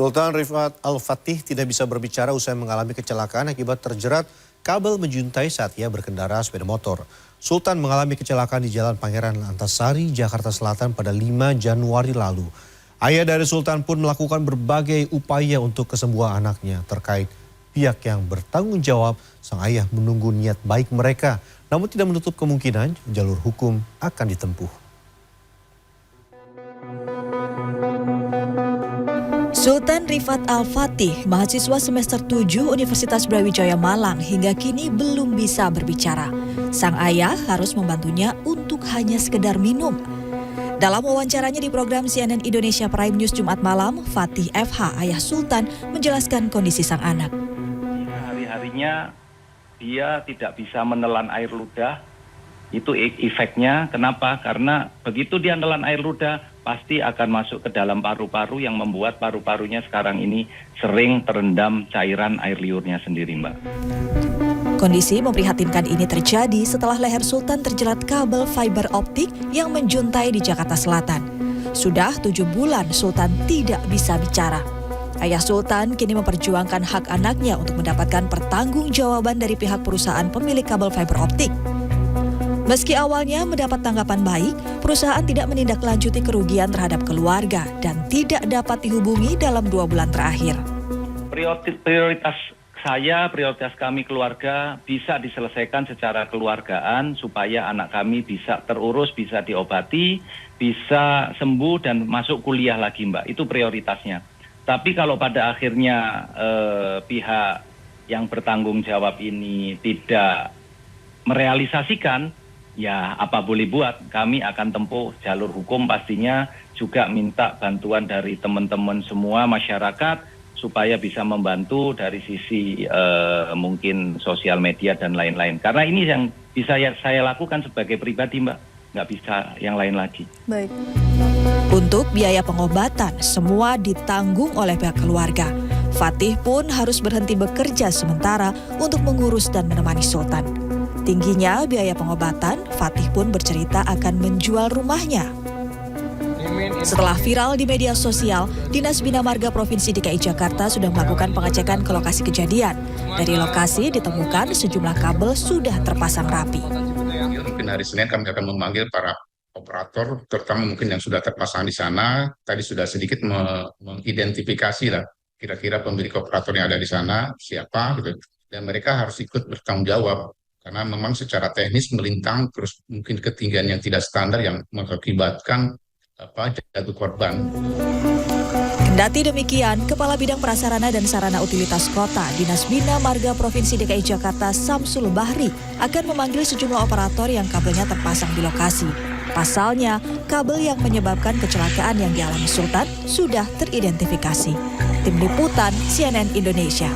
Sultan Rifat Al-Fatih tidak bisa berbicara usai mengalami kecelakaan akibat terjerat kabel menjuntai saat ia berkendara sepeda motor. Sultan mengalami kecelakaan di Jalan Pangeran Antasari, Jakarta Selatan pada 5 Januari lalu. Ayah dari Sultan pun melakukan berbagai upaya untuk kesembuhan anaknya. Terkait pihak yang bertanggung jawab, sang ayah menunggu niat baik mereka, namun tidak menutup kemungkinan jalur hukum akan ditempuh. Sultan Rifat Al-Fatih, mahasiswa semester 7 Universitas Brawijaya Malang, hingga kini belum bisa berbicara. Sang ayah harus membantunya untuk hanya sekedar minum. Dalam wawancaranya di program CNN Indonesia Prime News Jumat malam, Fatih FH, ayah Sultan, menjelaskan kondisi sang anak. Hari-harinya dia tidak bisa menelan air ludah. Itu efeknya. Kenapa? Karena begitu dia menelan air ludah, pasti akan masuk ke dalam paru-paru yang membuat paru-parunya sekarang ini sering terendam cairan air liurnya sendiri, Mbak. Kondisi memprihatinkan ini terjadi setelah leher Sultan terjerat kabel fiber optik yang menjuntai di Jakarta Selatan. Sudah 7 bulan Sultan tidak bisa bicara. Ayah Sultan kini memperjuangkan hak anaknya untuk mendapatkan pertanggungjawaban dari pihak perusahaan pemilik kabel fiber optik. Meski awalnya mendapat tanggapan baik, perusahaan tidak menindaklanjuti kerugian terhadap keluarga dan tidak dapat dihubungi dalam 2 bulan terakhir. Prioritas saya, prioritas kami keluarga bisa diselesaikan secara keluargaan supaya anak kami bisa terurus, bisa diobati, bisa sembuh dan masuk kuliah lagi, Mbak. Itu prioritasnya. Tapi kalau pada akhirnya pihak yang bertanggung jawab ini tidak merealisasikan, ya apa boleh buat, kami akan tempuh jalur hukum, pastinya juga minta bantuan dari teman-teman semua masyarakat supaya bisa membantu dari sisi mungkin sosial media dan lain-lain. Karena ini yang bisa saya lakukan sebagai pribadi, Mbak, nggak bisa yang lain lagi. Baik. Untuk biaya pengobatan, semua ditanggung oleh pihak keluarga. Fatih pun harus berhenti bekerja sementara untuk mengurus dan menemani Sultan. Tingginya biaya pengobatan, Fatih pun bercerita akan menjual rumahnya. Setelah viral di media sosial, Dinas Bina Marga Provinsi DKI Jakarta sudah melakukan pengecekan ke lokasi kejadian. Dari lokasi ditemukan sejumlah kabel sudah terpasang rapi. Mungkin hari Senin kami akan memanggil para operator, terutama mungkin yang sudah terpasang di sana. Tadi sudah sedikit mengidentifikasi lah kira-kira pemilik operator yang ada di sana siapa gitu. Dan mereka harus ikut bertanggung jawab. Karena memang secara teknis melintang terus mungkin ketinggian yang tidak standar yang mengakibatkan jatuh korban. Kendati demikian, Kepala Bidang Prasarana dan Sarana Utilitas Kota Dinas Bina Marga Provinsi DKI Jakarta Samsul Bahri akan memanggil sejumlah operator yang kabelnya terpasang di lokasi. Pasalnya, kabel yang menyebabkan kecelakaan yang dialami Sultan sudah teridentifikasi. Tim Liputan CNN Indonesia.